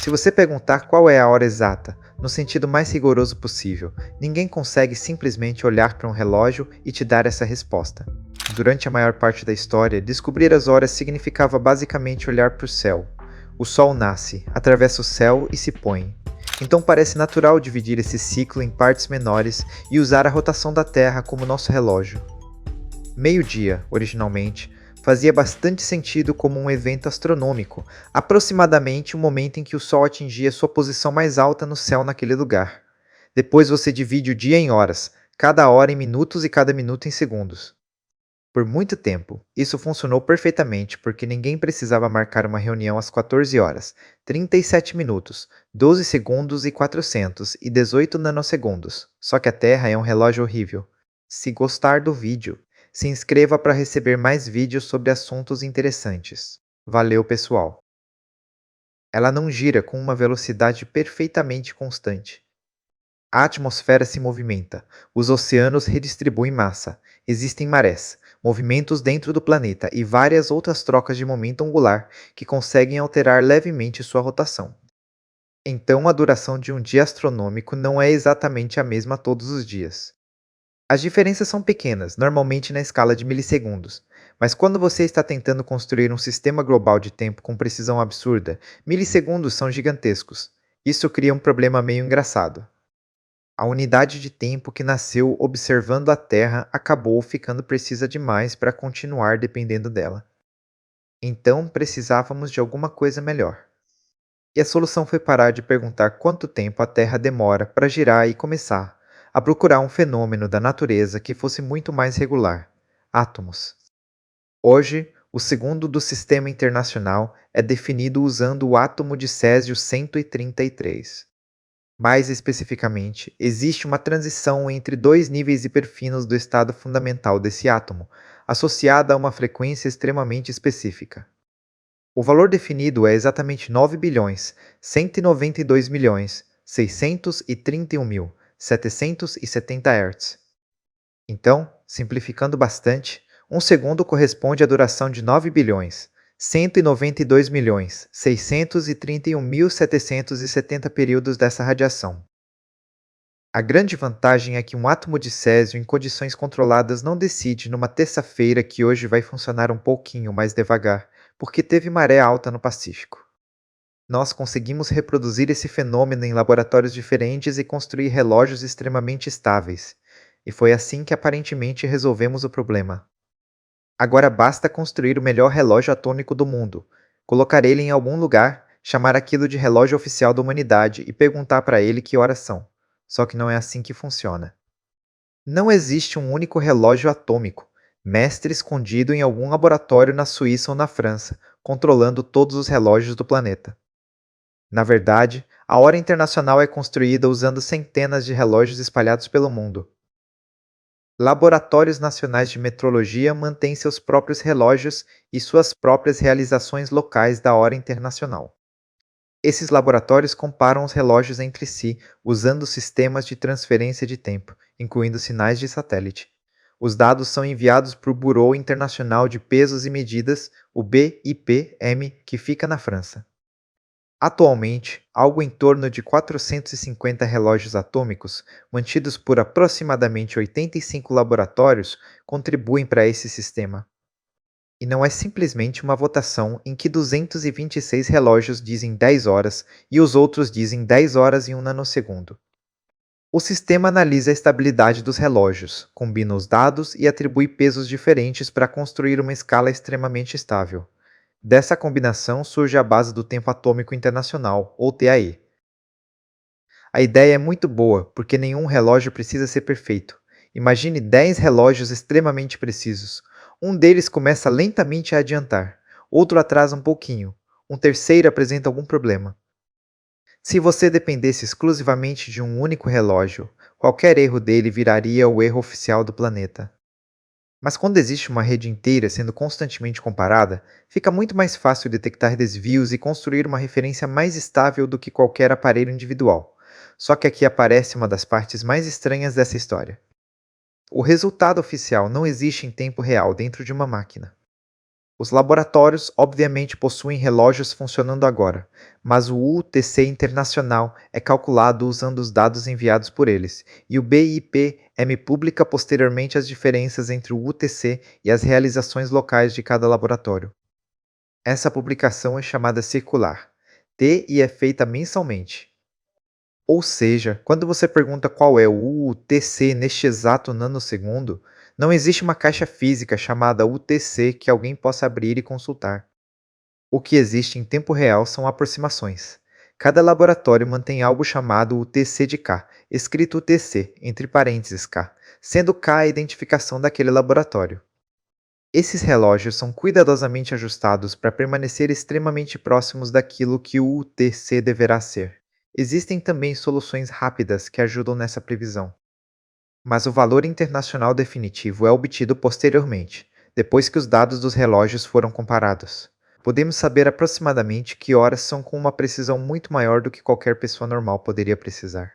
Se você perguntar qual é a hora exata, no sentido mais rigoroso possível, ninguém consegue simplesmente olhar para um relógio e te dar essa resposta. Durante a maior parte da história, descobrir as horas significava basicamente olhar para o céu. O sol nasce, atravessa o céu e se põe. Então parece natural dividir esse ciclo em partes menores e usar a rotação da Terra como nosso relógio. Meio-dia, originalmente, fazia bastante sentido como um evento astronômico, aproximadamente o momento em que o Sol atingia sua posição mais alta no céu naquele lugar. Depois você divide o dia em horas, cada hora em minutos e cada minuto em segundos. Por muito tempo, isso funcionou perfeitamente porque ninguém precisava marcar uma reunião às 14 horas, 37 minutos, 12 segundos e 418 nanosegundos. Só que a Terra é um relógio horrível. Se gostar do vídeo, se inscreva para receber mais vídeos sobre assuntos interessantes. Valeu, pessoal! Ela não gira com uma velocidade perfeitamente constante. A atmosfera se movimenta, os oceanos redistribuem massa, existem marés, movimentos dentro do planeta e várias outras trocas de momento angular que conseguem alterar levemente sua rotação. Então a duração de um dia astronômico não é exatamente a mesma todos os dias. As diferenças são pequenas, normalmente na escala de milissegundos, mas quando você está tentando construir um sistema global de tempo com precisão absurda, milissegundos são gigantescos. Isso cria um problema meio engraçado. A unidade de tempo que nasceu observando a Terra acabou ficando precisa demais para continuar dependendo dela. Então precisávamos de alguma coisa melhor. E a solução foi parar de perguntar quanto tempo a Terra demora para girar e começar a procurar um fenômeno da natureza que fosse muito mais regular: átomos. Hoje, o segundo do Sistema Internacional é definido usando o átomo de Césio 133. Mais especificamente, existe uma transição entre dois níveis hiperfinos do estado fundamental desse átomo, associada a uma frequência extremamente específica. O valor definido é exatamente 9.192.631.770 Hz. Então, simplificando bastante, um segundo corresponde à duração de 9.192.631.770 períodos dessa radiação. A grande vantagem é que um átomo de césio em condições controladas não decide numa terça-feira que hoje vai funcionar um pouquinho mais devagar, porque teve maré alta no Pacífico. Nós conseguimos reproduzir esse fenômeno em laboratórios diferentes e construir relógios extremamente estáveis, e foi assim que aparentemente resolvemos o problema. Agora basta construir o melhor relógio atômico do mundo, colocar ele em algum lugar, chamar aquilo de relógio oficial da humanidade e perguntar para ele que horas são. Só que não é assim que funciona. Não existe um único relógio atômico, mestre escondido em algum laboratório na Suíça ou na França, controlando todos os relógios do planeta. Na verdade, a hora internacional é construída usando centenas de relógios espalhados pelo mundo. Laboratórios nacionais de metrologia mantêm seus próprios relógios e suas próprias realizações locais da hora internacional. Esses laboratórios comparam os relógios entre si usando sistemas de transferência de tempo, incluindo sinais de satélite. Os dados são enviados para o Bureau Internacional de Pesos e Medidas, o BIPM, que fica na França. Atualmente, algo em torno de 450 relógios atômicos, mantidos por aproximadamente 85 laboratórios, contribuem para esse sistema. E não é simplesmente uma votação em que 226 relógios dizem 10 horas e os outros dizem 10 horas e 1 nanosegundo. O sistema analisa a estabilidade dos relógios, combina os dados e atribui pesos diferentes para construir uma escala extremamente estável. Dessa combinação surge a base do Tempo Atômico Internacional, ou TAE. A ideia é muito boa, porque nenhum relógio precisa ser perfeito. Imagine 10 relógios extremamente precisos. Um deles começa lentamente a adiantar, outro atrasa um pouquinho, um terceiro apresenta algum problema. Se você dependesse exclusivamente de um único relógio, qualquer erro dele viraria o erro oficial do planeta. Mas quando existe uma rede inteira sendo constantemente comparada, fica muito mais fácil detectar desvios e construir uma referência mais estável do que qualquer aparelho individual. Só que aqui aparece uma das partes mais estranhas dessa história. O resultado oficial não existe em tempo real dentro de uma máquina. Os laboratórios obviamente possuem relógios funcionando agora, mas o UTC internacional é calculado usando os dados enviados por eles, e o BIPM publica posteriormente as diferenças entre o UTC e as realizações locais de cada laboratório. Essa publicação é chamada circular, e é feita mensalmente. Ou seja, quando você pergunta qual é o UTC neste exato nanosegundo, não existe uma caixa física chamada UTC que alguém possa abrir e consultar. O que existe em tempo real são aproximações. Cada laboratório mantém algo chamado UTC de K, escrito UTC, entre parênteses K, sendo K a identificação daquele laboratório. Esses relógios são cuidadosamente ajustados para permanecer extremamente próximos daquilo que o UTC deverá ser. Existem também soluções rápidas que ajudam nessa previsão, mas o valor internacional definitivo é obtido posteriormente, depois que os dados dos relógios foram comparados. Podemos saber aproximadamente que horas são com uma precisão muito maior do que qualquer pessoa normal poderia precisar.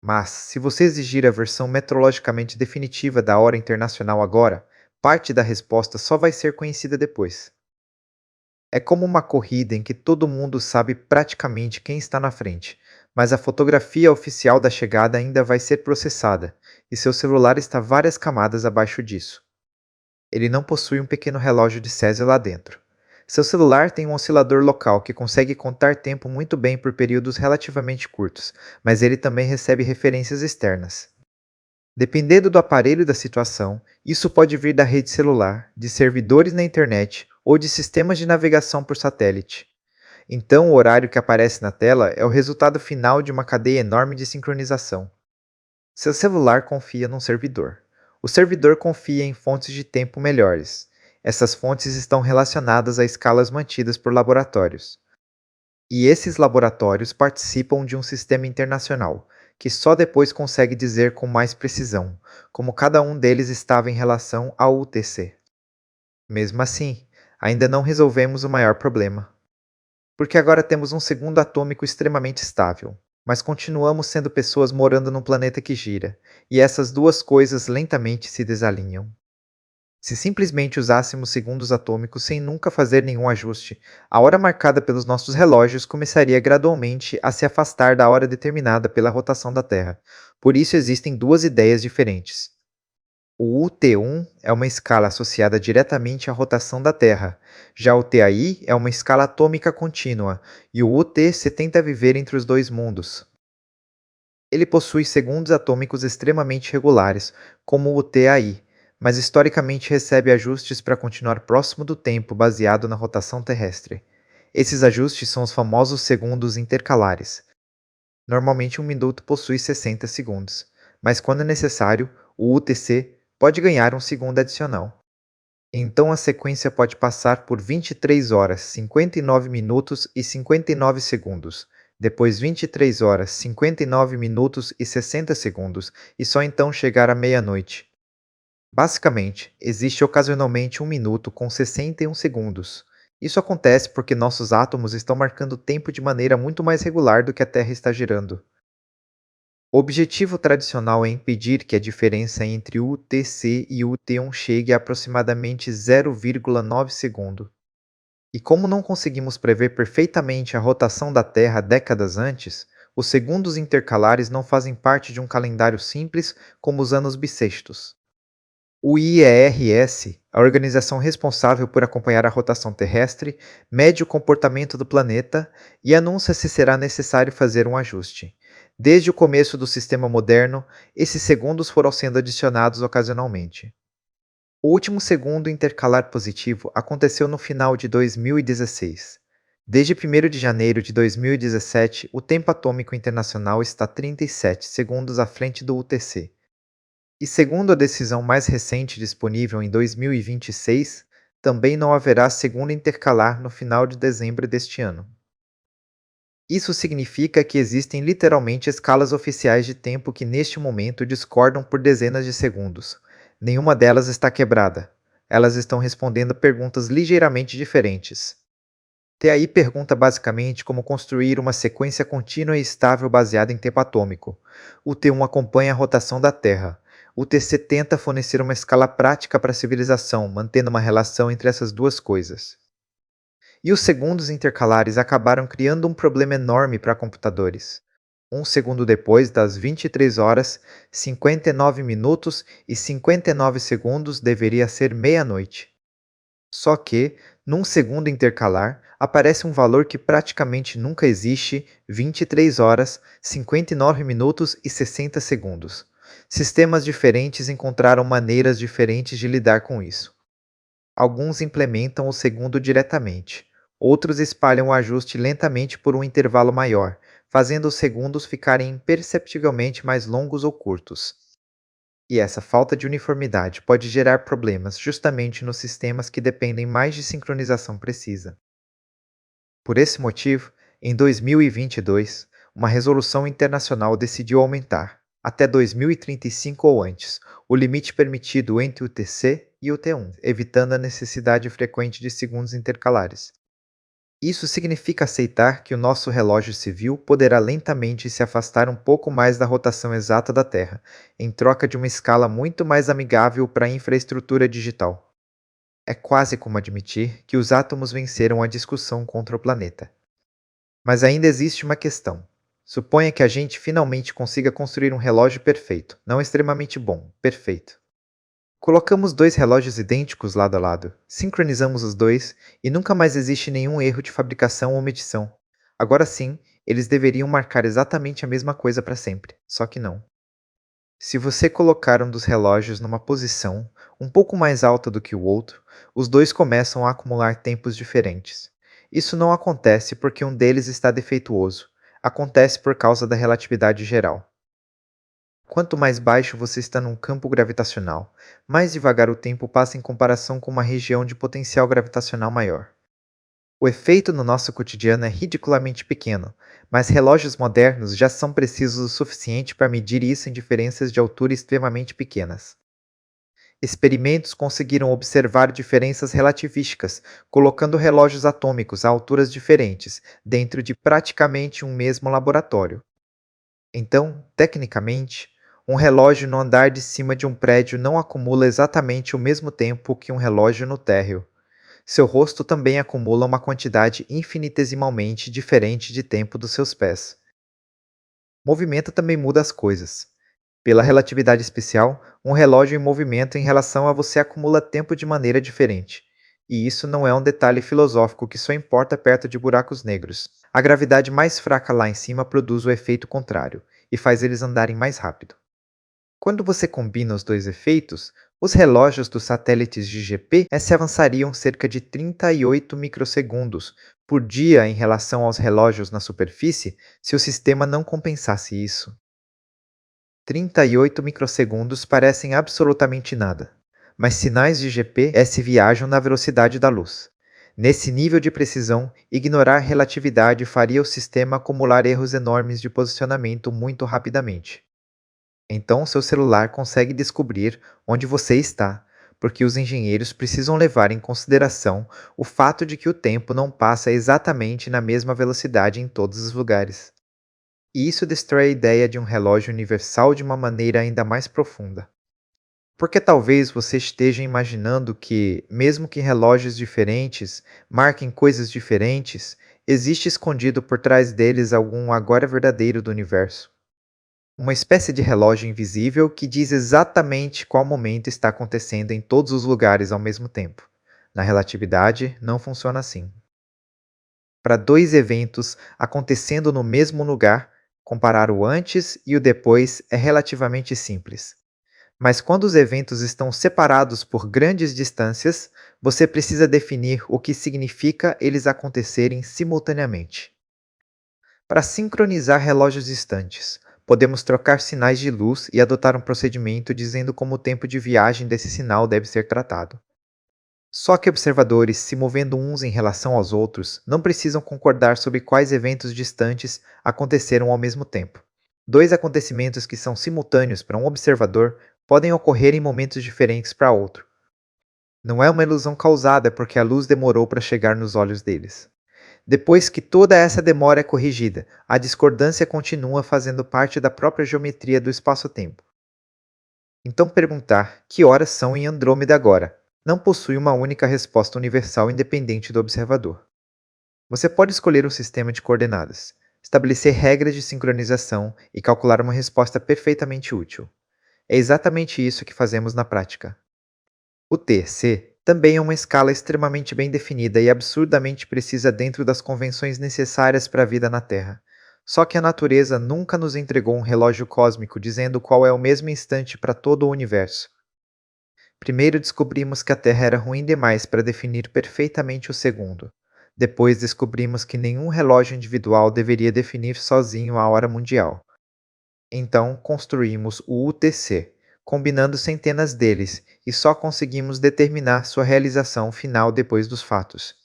Mas, se você exigir a versão metrologicamente definitiva da hora internacional agora, parte da resposta só vai ser conhecida depois. É como uma corrida em que todo mundo sabe praticamente quem está na frente, mas a fotografia oficial da chegada ainda vai ser processada, e seu celular está várias camadas abaixo disso. Ele não possui um pequeno relógio de Césio lá dentro. Seu celular tem um oscilador local que consegue contar tempo muito bem por períodos relativamente curtos, mas ele também recebe referências externas. Dependendo do aparelho e da situação, isso pode vir da rede celular, de servidores na internet ou de sistemas de navegação por satélite. Então, o horário que aparece na tela é o resultado final de uma cadeia enorme de sincronização. Seu celular confia num servidor. O servidor confia em fontes de tempo melhores. Essas fontes estão relacionadas a escalas mantidas por laboratórios. E esses laboratórios participam de um sistema internacional, que só depois consegue dizer com mais precisão como cada um deles estava em relação ao UTC. Mesmo assim, ainda não resolvemos o maior problema. Porque agora temos um segundo atômico extremamente estável, mas continuamos sendo pessoas morando num planeta que gira, e essas duas coisas lentamente se desalinham. Se simplesmente usássemos segundos atômicos sem nunca fazer nenhum ajuste, a hora marcada pelos nossos relógios começaria gradualmente a se afastar da hora determinada pela rotação da Terra. Por isso existem duas ideias diferentes. O UT1 é uma escala associada diretamente à rotação da Terra, já o TAI é uma escala atômica contínua, e o UT tenta viver entre os dois mundos. Ele possui segundos atômicos extremamente regulares, como o TAI, mas historicamente recebe ajustes para continuar próximo do tempo baseado na rotação terrestre. Esses ajustes são os famosos segundos intercalares. Normalmente um minuto possui 60 segundos, mas quando necessário, o UTC pode ganhar um segundo adicional. Então a sequência pode passar por 23 horas, 59 minutos e 59 segundos, depois 23 horas, 59 minutos e 60 segundos, e só então chegar à meia-noite. Basicamente, existe ocasionalmente um minuto com 61 segundos. Isso acontece porque nossos átomos estão marcando tempo de maneira muito mais regular do que a Terra está girando. O objetivo tradicional é impedir que a diferença entre o UTC e o UT1 chegue a aproximadamente 0,9 segundo. E como não conseguimos prever perfeitamente a rotação da Terra décadas antes, os segundos intercalares não fazem parte de um calendário simples como os anos bissextos. O IERS, a organização responsável por acompanhar a rotação terrestre, mede o comportamento do planeta e anuncia se será necessário fazer um ajuste. Desde o começo do sistema moderno, esses segundos foram sendo adicionados ocasionalmente. O último segundo intercalar positivo aconteceu no final de 2016. Desde 1º de janeiro de 2017, o tempo atômico internacional está 37 segundos à frente do UTC. E segundo a decisão mais recente disponível em 2026, também não haverá segundo intercalar no final de dezembro deste ano. Isso significa que existem literalmente escalas oficiais de tempo que neste momento discordam por dezenas de segundos. Nenhuma delas está quebrada. Elas estão respondendo perguntas ligeiramente diferentes. TAI pergunta basicamente como construir uma sequência contínua e estável baseada em tempo atômico. O T1 acompanha a rotação da Terra. o TC tenta fornecer uma escala prática para a civilização, mantendo uma relação entre essas duas coisas. E os segundos intercalares acabaram criando um problema enorme para computadores. Um segundo depois das 23 horas, 59 minutos e 59 segundos deveria ser meia-noite. Só que, num segundo intercalar, aparece um valor que praticamente nunca existe: 23 horas, 59 minutos e 60 segundos. Sistemas diferentes encontraram maneiras diferentes de lidar com isso. Alguns implementam o segundo diretamente, outros espalham o ajuste lentamente por um intervalo maior, fazendo os segundos ficarem imperceptivelmente mais longos ou curtos. E essa falta de uniformidade pode gerar problemas justamente nos sistemas que dependem mais de sincronização precisa. Por esse motivo, em 2022, uma resolução internacional decidiu aumentar, até 2035 ou antes, o limite permitido entre o TC e o T1, evitando a necessidade frequente de segundos intercalares. Isso significa aceitar que o nosso relógio civil poderá lentamente se afastar um pouco mais da rotação exata da Terra, em troca de uma escala muito mais amigável para a infraestrutura digital. É quase como admitir que os átomos venceram a discussão contra o planeta. Mas ainda existe uma questão. Suponha que a gente finalmente consiga construir um relógio perfeito, não extremamente bom, perfeito. Colocamos dois relógios idênticos lado a lado, sincronizamos os dois e nunca mais existe nenhum erro de fabricação ou medição. Agora sim, eles deveriam marcar exatamente a mesma coisa para sempre, só que não. Se você colocar um dos relógios numa posição um pouco mais alta do que o outro, os dois começam a acumular tempos diferentes. Isso não acontece porque um deles está defeituoso, acontece por causa da relatividade geral. Quanto mais baixo você está num campo gravitacional, mais devagar o tempo passa em comparação com uma região de potencial gravitacional maior. O efeito no nosso cotidiano é ridiculamente pequeno, mas relógios modernos já são precisos o suficiente para medir isso em diferenças de altura extremamente pequenas. Experimentos conseguiram observar diferenças relativísticas, colocando relógios atômicos a alturas diferentes, dentro de praticamente um mesmo laboratório. Então, tecnicamente, um relógio no andar de cima de um prédio não acumula exatamente o mesmo tempo que um relógio no térreo. Seu rosto também acumula uma quantidade infinitesimalmente diferente de tempo dos seus pés. Movimento também muda as coisas. Pela relatividade especial, um relógio em movimento em relação a você acumula tempo de maneira diferente. E isso não é um detalhe filosófico que só importa perto de buracos negros. A gravidade mais fraca lá em cima produz o efeito contrário, e faz eles andarem mais rápido. Quando você combina os dois efeitos, os relógios dos satélites de GPS avançariam cerca de 38 microsegundos por dia em relação aos relógios na superfície se o sistema não compensasse isso. 38 microsegundos parecem absolutamente nada, mas sinais de GPS viajam na velocidade da luz. Nesse nível de precisão, ignorar relatividade faria o sistema acumular erros enormes de posicionamento muito rapidamente. Então, seu celular consegue descobrir onde você está, porque os engenheiros precisam levar em consideração o fato de que o tempo não passa exatamente na mesma velocidade em todos os lugares. E isso destrói a ideia de um relógio universal de uma maneira ainda mais profunda. Porque talvez você esteja imaginando que, mesmo que relógios diferentes marquem coisas diferentes, existe escondido por trás deles algum agora verdadeiro do universo. Uma espécie de relógio invisível que diz exatamente qual momento está acontecendo em todos os lugares ao mesmo tempo. Na relatividade, não funciona assim. Para dois eventos acontecendo no mesmo lugar, comparar o antes e o depois é relativamente simples. Mas quando os eventos estão separados por grandes distâncias, você precisa definir o que significa eles acontecerem simultaneamente. Para sincronizar relógios distantes, podemos trocar sinais de luz e adotar um procedimento dizendo como o tempo de viagem desse sinal deve ser tratado. Só que observadores se movendo uns em relação aos outros não precisam concordar sobre quais eventos distantes aconteceram ao mesmo tempo. Dois acontecimentos que são simultâneos para um observador podem ocorrer em momentos diferentes para outro. Não é uma ilusão causada porque a luz demorou para chegar nos olhos deles. Depois que toda essa demora é corrigida, a discordância continua fazendo parte da própria geometria do espaço-tempo. Então perguntar que horas são em Andrômeda agora não possui uma única resposta universal independente do observador. Você pode escolher um sistema de coordenadas, estabelecer regras de sincronização e calcular uma resposta perfeitamente útil. É exatamente isso que fazemos na prática. O TC também é uma escala extremamente bem definida e absurdamente precisa dentro das convenções necessárias para a vida na Terra. Só que a natureza nunca nos entregou um relógio cósmico dizendo qual é o mesmo instante para todo o universo. Primeiro descobrimos que a Terra era ruim demais para definir perfeitamente o segundo. Depois descobrimos que nenhum relógio individual deveria definir sozinho a hora mundial. Então construímos o UTC, combinando centenas deles, e só conseguimos determinar sua realização final depois dos fatos.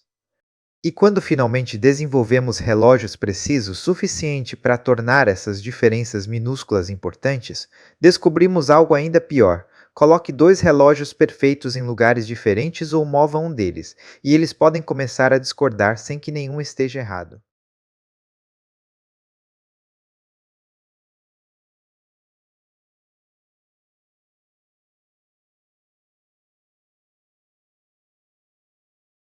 E quando finalmente desenvolvemos relógios precisos suficiente para tornar essas diferenças minúsculas importantes, descobrimos algo ainda pior. Coloque dois relógios perfeitos em lugares diferentes ou mova um deles, e eles podem começar a discordar sem que nenhum esteja errado.